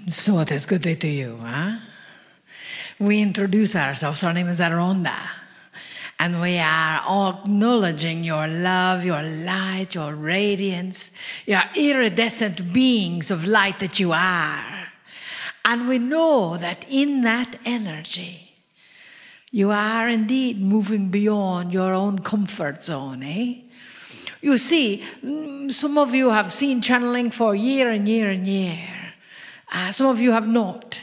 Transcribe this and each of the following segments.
So it is good day to you, huh? We introduce ourselves. Our name is Rhonda. And we are all acknowledging your love, your light, your radiance, your iridescent beings of light that you are. And we know that in that energy, you are indeed moving beyond your own comfort zone, eh? You see, some of you have seen channeling for year and year and year. Some of you have not.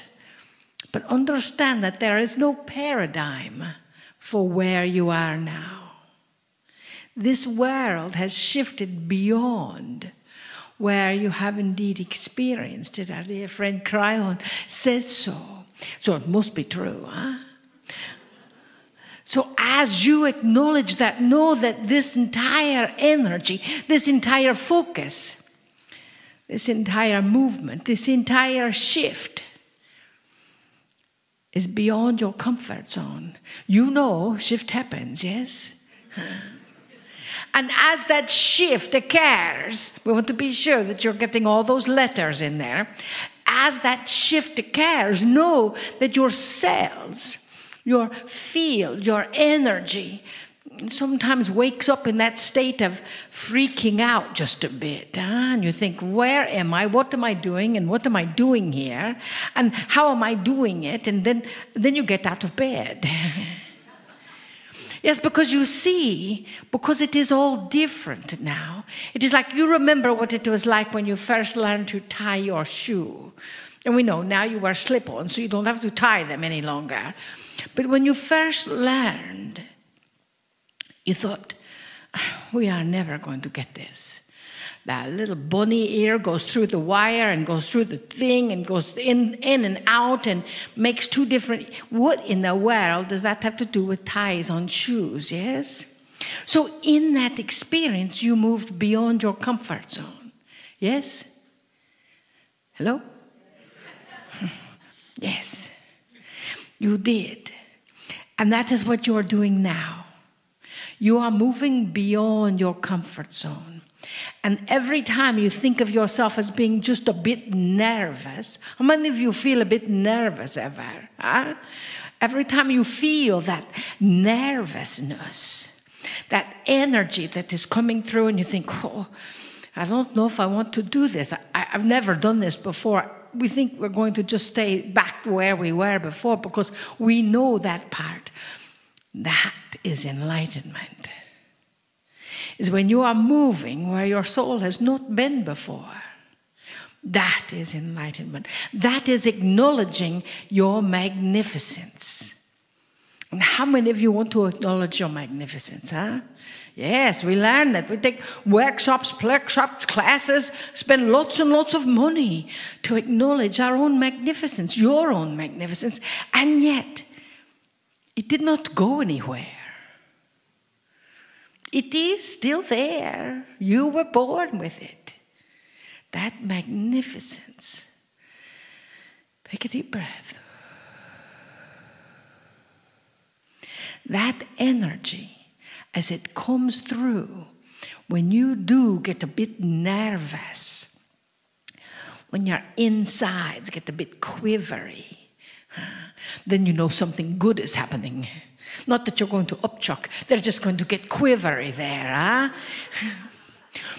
But understand that there is no paradigm for where you are now. This world has shifted beyond where you have indeed experienced it. Our dear friend Kryon says so. So it must be true, huh? So as you acknowledge that, know that this entire energy, this entire focus, this entire movement, this entire shift is beyond your comfort zone. You know shift happens, yes? And as that shift occurs, we want to be sure that you're getting all those letters in there. As that shift occurs, know that your cells, your field, your energy, sometimes wakes up in that state of freaking out just a bit. And you think, where am I? What am I doing? And what am I doing here? And how am I doing it? And then you get out of bed. Yes, because you see, because it is all different now. It is like you remember what it was like when you first learned to tie your shoe. And we know now you wear slip-ons, so you don't have to tie them any longer. But when you first learned, you thought, we are never going to get this. That little bunny ear goes through the wire and goes through the thing and goes in and out and makes two different... What in the world does that have to do with ties on shoes, yes? So in that experience, you moved beyond your comfort zone. Yes? Hello? Yes. You did. And that is what you are doing now. You are moving beyond your comfort zone. And every time you think of yourself as being just a bit nervous, how many of you feel a bit nervous ever? Huh? Every time you feel that nervousness, that energy that is coming through and you think, oh, I don't know if I want to do this. I've never done this before. We think we're going to just stay back where we were before because we know that part. That is enlightenment. Is when you are moving where your soul has not been before. That is enlightenment. That is acknowledging your magnificence. And how many of you want to acknowledge your magnificence, huh? Yes, we learn that. We take workshops, classes, spend lots and lots of money to acknowledge our own magnificence, your own magnificence. And yet, it did not go anywhere. It is still there. You were born with it. That magnificence. Take a deep breath. That energy, as it comes through, when you do get a bit nervous, when your insides get a bit quivery, then you know something good is happening. Not that you're going to upchuck, they're just going to get quivery there, huh?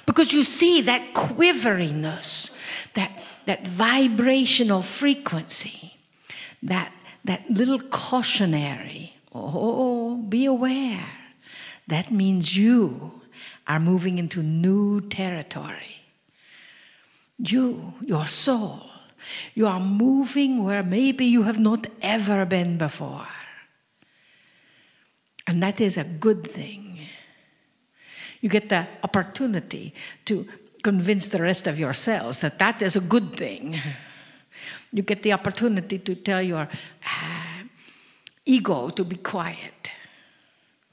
Because you see that quiveriness, that vibrational frequency, that little cautionary, oh, be aware. That means you are moving into new territory. You, your soul, you are moving where maybe you have not ever been before. And that is a good thing. You get the opportunity to convince the rest of your cells that that is a good thing. You get the opportunity to tell your ego to be quiet.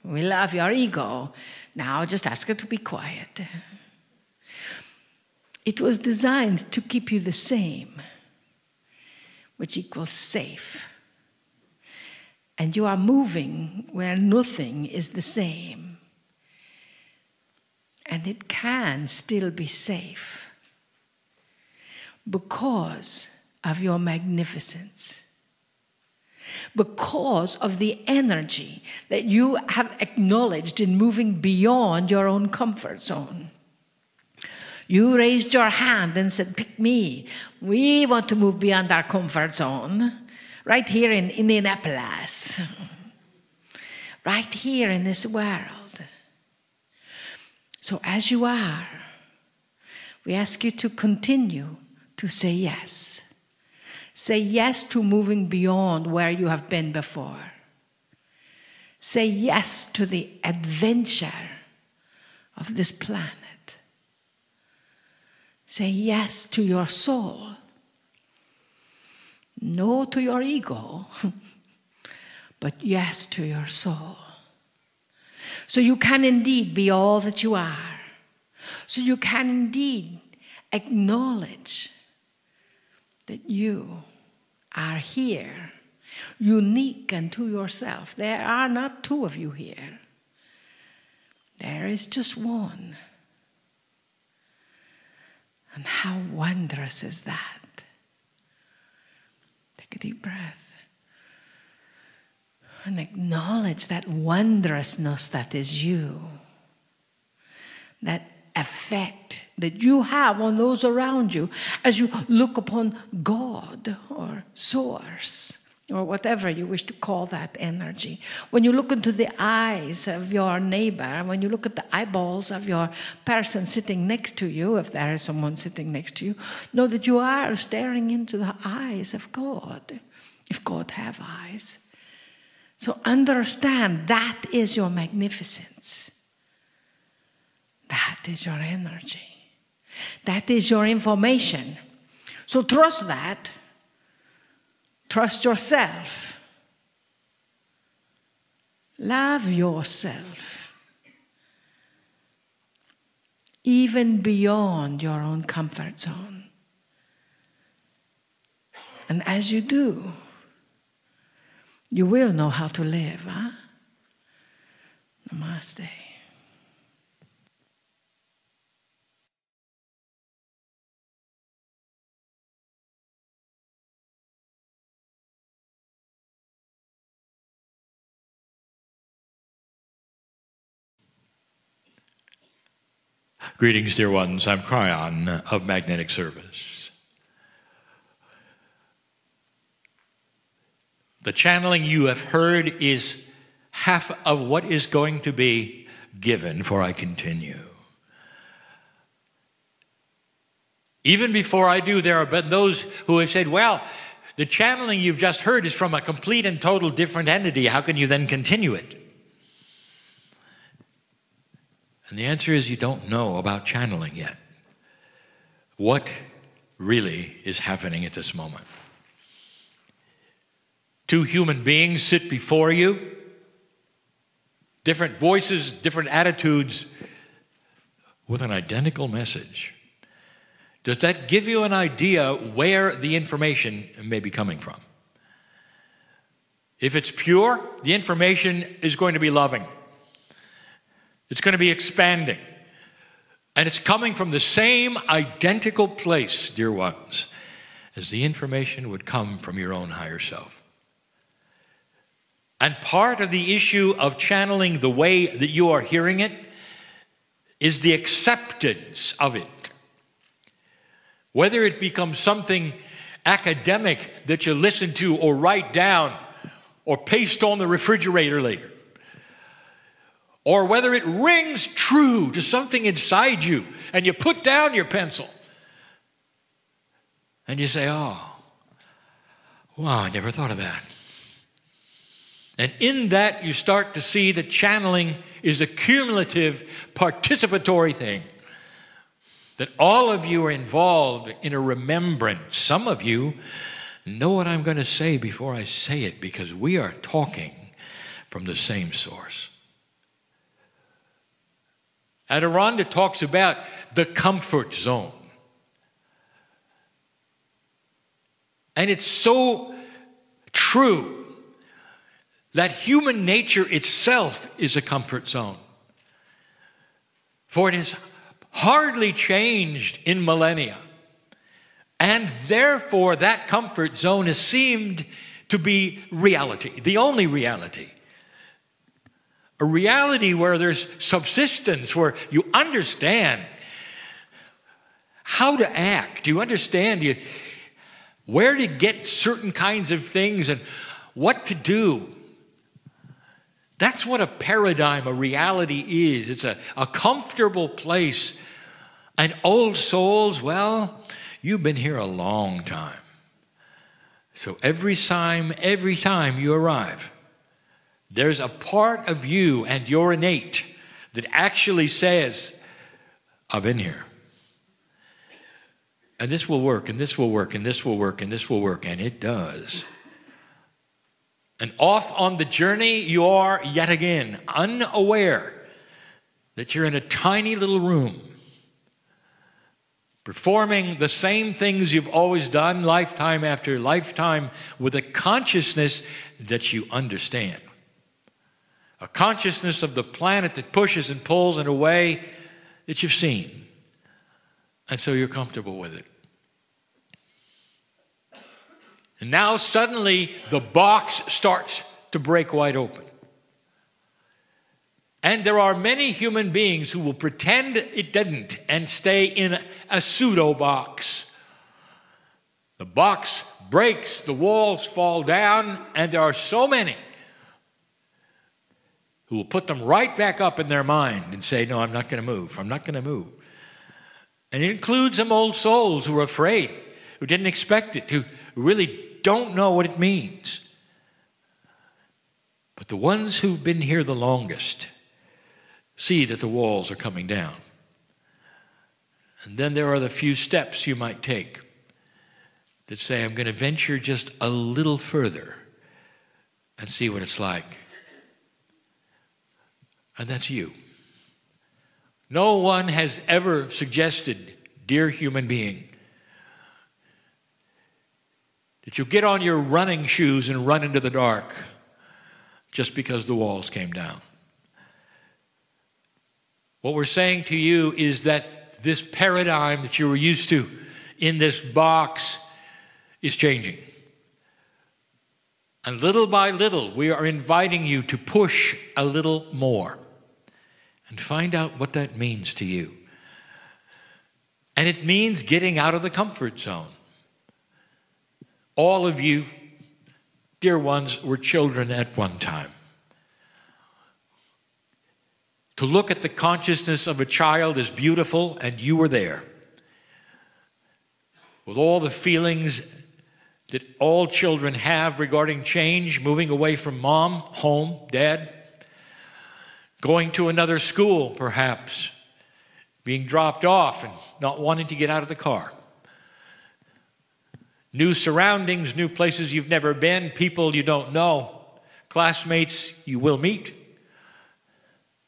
We love your ego. Now just ask it to be quiet. It was designed to keep you the same, which equals safe. And you are moving where nothing is the same. And it can still be safe. Because of your magnificence. Because of the energy that you have acknowledged in moving beyond your own comfort zone. You raised your hand and said, pick me. We want to move beyond our comfort zone. Right here in Indianapolis. Right here in this world. So as you are, we ask you to continue to say yes. Say yes to moving beyond where you have been before. Say yes to the adventure of this planet. Say yes to your soul. No to your ego, but yes to your soul. So you can indeed be all that you are. So you can indeed acknowledge that you are here, unique unto yourself. There are not two of you here. There is just one. And how wondrous is that? Take a deep breath. And acknowledge that wondrousness that is you. That effect that you have on those around you as you look upon God or Source or whatever you wish to call that energy. When you look into the eyes of your neighbor, when you look at the eyeballs of your person sitting next to you, if there is someone sitting next to you, know that you are staring into the eyes of God, if God have eyes. So understand that is your magnificence. That is your energy. That is your information. So trust that. Trust yourself. Love yourself. Even beyond your own comfort zone. And as you do, you will know how to live, huh? Namaste. Greetings, dear ones. I'm Kryon of Magnetic Service. The channeling you have heard is half of what is going to be given, for I continue. Even before I do, there have been those who have said, well, the channeling you've just heard is from a complete and total different entity. How can you then continue it? And the answer is you don't know about channeling yet. What really is happening at this moment? Two human beings sit before you, different voices, different attitudes, with an identical message. Does that give you an idea where the information may be coming from? If it's pure, the information is going to be loving. It's going to be expanding. And it's coming from the same identical place, dear ones, as the information would come from your own higher self. And part of the issue of channeling the way that you are hearing it is the acceptance of it. Whether it becomes something academic that you listen to or write down or paste on the refrigerator later, or whether it rings true to something inside you and you put down your pencil and you say, oh, wow, I never thought of that. And in that you start to see that channeling is a cumulative, participatory thing. That all of you are involved in a remembrance. Some of you know what I'm going to say before I say it because we are talking from the same source. Adironda talks about the comfort zone. And it's so true that human nature itself is a comfort zone. For it has hardly changed in millennia. And therefore, that comfort zone is seemed to be reality, the only reality. A reality where there's subsistence, where you understand how to act. You understand where to get certain kinds of things and what to do. That's what a paradigm, a reality is. It's a comfortable place. And old souls, well, you've been here a long time. So every time you arrive, there's a part of you and your innate that actually says, I've been here. And this will work, and this will work, and this will work, and this will work, and it does. And off on the journey, you are yet again unaware that you're in a tiny little room, performing the same things you've always done, lifetime after lifetime, with a consciousness that you understand. A consciousness of the planet that pushes and pulls in a way that you've seen. And so you're comfortable with it. And now suddenly the box starts to break wide open. And there are many human beings who will pretend it didn't and stay in a pseudo box. The box breaks, the walls fall down, and there are so many who will put them right back up in their mind and say, no, I'm not going to move. I'm not going to move. And it includes some old souls who are afraid, who didn't expect it, who really don't know what it means. But the ones who've been here the longest see that the walls are coming down. And then there are the few steps you might take that say, I'm going to venture just a little further and see what it's like. And that's you. No one has ever suggested, dear human being, that you get on your running shoes and run into the dark just because the walls came down. What we're saying to you is that this paradigm that you were used to in this box is changing. And little by little, we are inviting you to push a little more and find out what that means to you. And it means getting out of the comfort zone. All of you, dear ones, were children at one time. To look at the consciousness of a child is beautiful, and you were there. With all the feelings that all children have regarding change, moving away from mom, home, dad, going to another school, perhaps, being dropped off and not wanting to get out of the car. New surroundings, new places you've never been, people you don't know, classmates you will meet,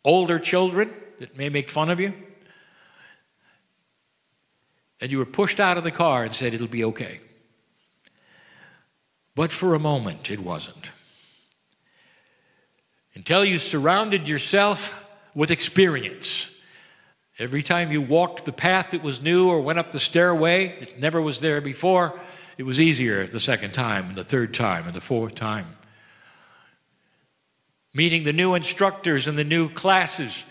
older children that may make fun of you. And you were pushed out of the car and said, it'll be okay. But for a moment, it wasn't. Until you surrounded yourself with experience. Every time you walked the path that was new or went up the stairway that never was there before, it was easier the second time and the third time and the fourth time. Meeting the new instructors and the new classes,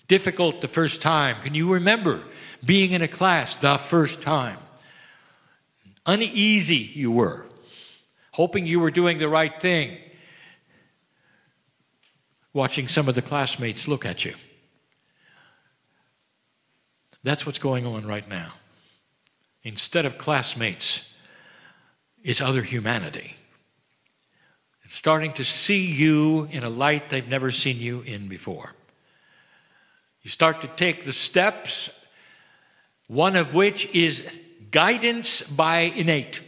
difficult the first time. Can you remember being in a class the first time? Uneasy you were, hoping you were doing the right thing. Watching some of the classmates look at you. That's what's going on right now. Instead of classmates, it's other humanity. It's starting to see you in a light they've never seen you in before. You start to take the steps, one of which is guidance by innate.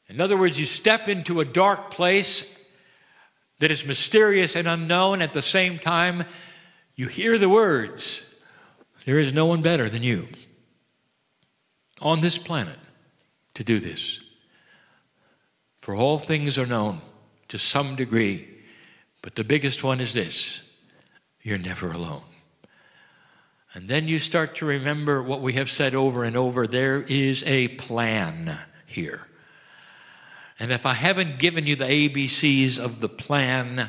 In other words, you step into a dark place that is mysterious and unknown. At the same time, you hear the words, there is no one better than you on this planet to do this. For all things are known to some degree, but the biggest one is this: you're never alone. And then you start to remember what we have said over and over. There is a plan here. And if I haven't given you the ABCs of the plan,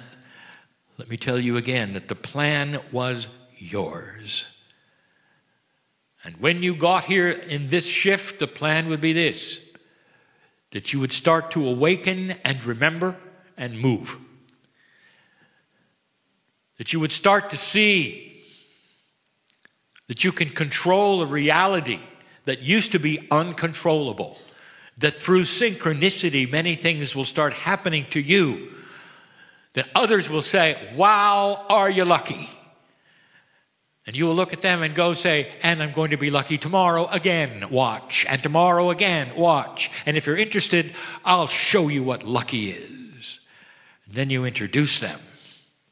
let me tell you again that the plan was yours. And when you got here in this shift, the plan would be this: that you would start to awaken and remember and move. That you would start to see that you can control a reality that used to be uncontrollable. That through synchronicity, many things will start happening to you. That others will say, wow, are you lucky? And you will look at them and go say, and I'm going to be lucky tomorrow again, watch. And tomorrow again, watch. And if you're interested, I'll show you what lucky is. And then you introduce them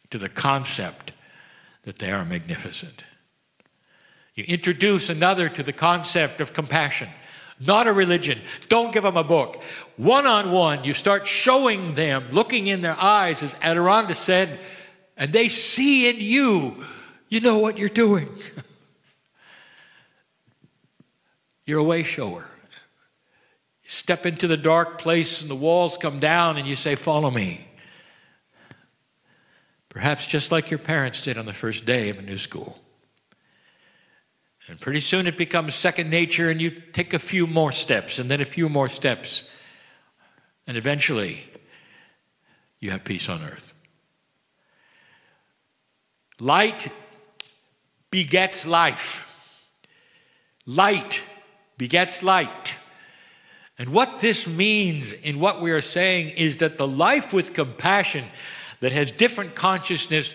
to the concept that they are magnificent. You introduce another to the concept of compassion. Not a religion. Don't give them a book. One-on-one, you start showing them, looking in their eyes, as Adirondack said, and they see in you, you know what you're doing. You're a way shower. You step into the dark place and the walls come down and you say, follow me. Perhaps just like your parents did on the first day of a new school. And pretty soon it becomes second nature and you take a few more steps and then a few more steps. And eventually you have peace on earth. Light begets life. Light begets light. And what this means in what we are saying is that the life with compassion that has different consciousness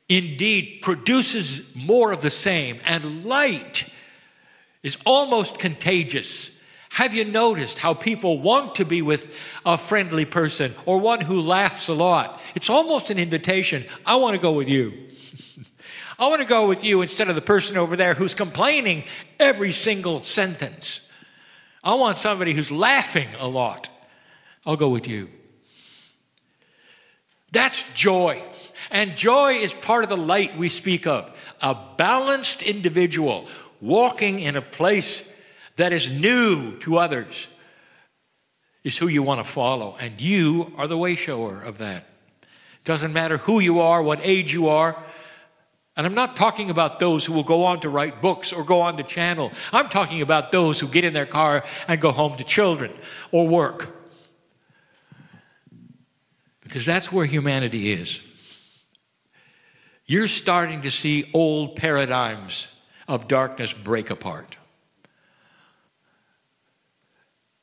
indeed produces more of the same. And light is almost contagious. Have you noticed how people want to be with a friendly person or one who laughs a lot? It's almost an invitation. I want to go with you. I want to go with you instead of the person over there who's complaining every single sentence. I want somebody who's laughing a lot. I'll go with you. That's joy. And joy is part of the light we speak of. A balanced individual walking in a place that is new to others is who you want to follow. And you are the way shower of that. Doesn't matter who you are, what age you are. And I'm not talking about those who will go on to write books or go on to channel. I'm talking about those who get in their car and go home to children or work. Because that's where humanity is. You're starting to see old paradigms of darkness break apart.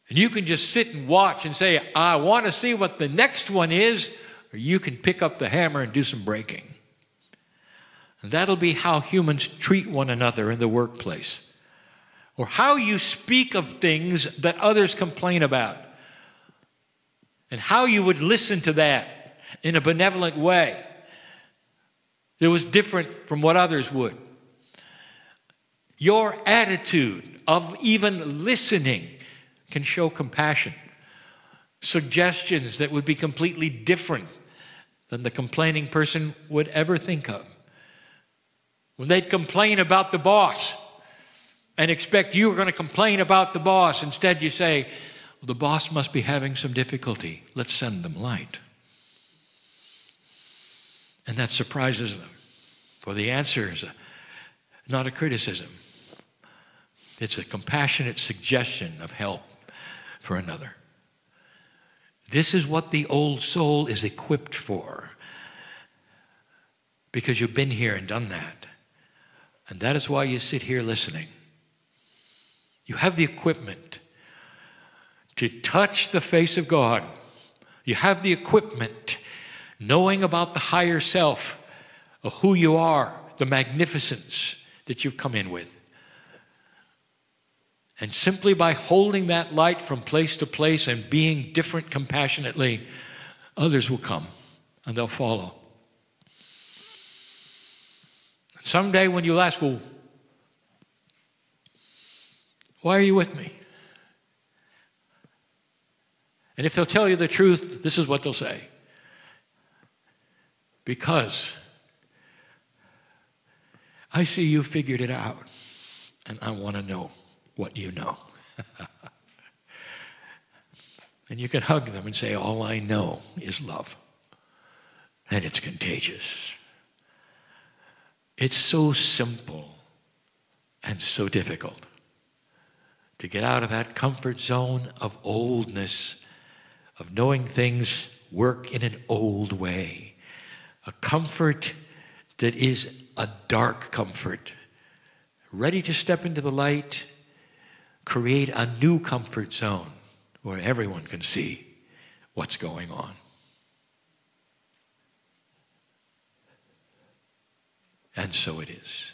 And you can just sit and watch and say, I want to see what the next one is, or you can pick up the hammer and do some breaking. And that'll be how humans treat one another in the workplace, or how you speak of things that others complain about, and how you would listen to that in a benevolent way that was different from what others would. Your attitude of even listening can show compassion, suggestions that would be completely different than the complaining person would ever think of. When they'd complain about the boss and expect you were going to complain about the boss, instead you say, well, the boss must be having some difficulty. Let's send them light. And that surprises them. For the answer is not a criticism. It's a compassionate suggestion of help for another. This is what the old soul is equipped for. Because you've been here and done that. And that is why you sit here listening. You have the equipment to touch the face of God. You have the equipment, knowing about the higher self of who you are, the magnificence that you've come in with. And simply by holding that light from place to place and being different compassionately, others will come and they'll follow. Someday when you'll ask, well, why are you with me? And if they'll tell you the truth, this is what they'll say. Because I see you figured it out, and I want to know what you know. And you can hug them and say, all I know is love. And it's contagious. It's so simple and so difficult to get out of that comfort zone of oldness, of knowing things work in an old way. A comfort that is a dark comfort, ready to step into the light, create a new comfort zone where everyone can see what's going on. And so it is.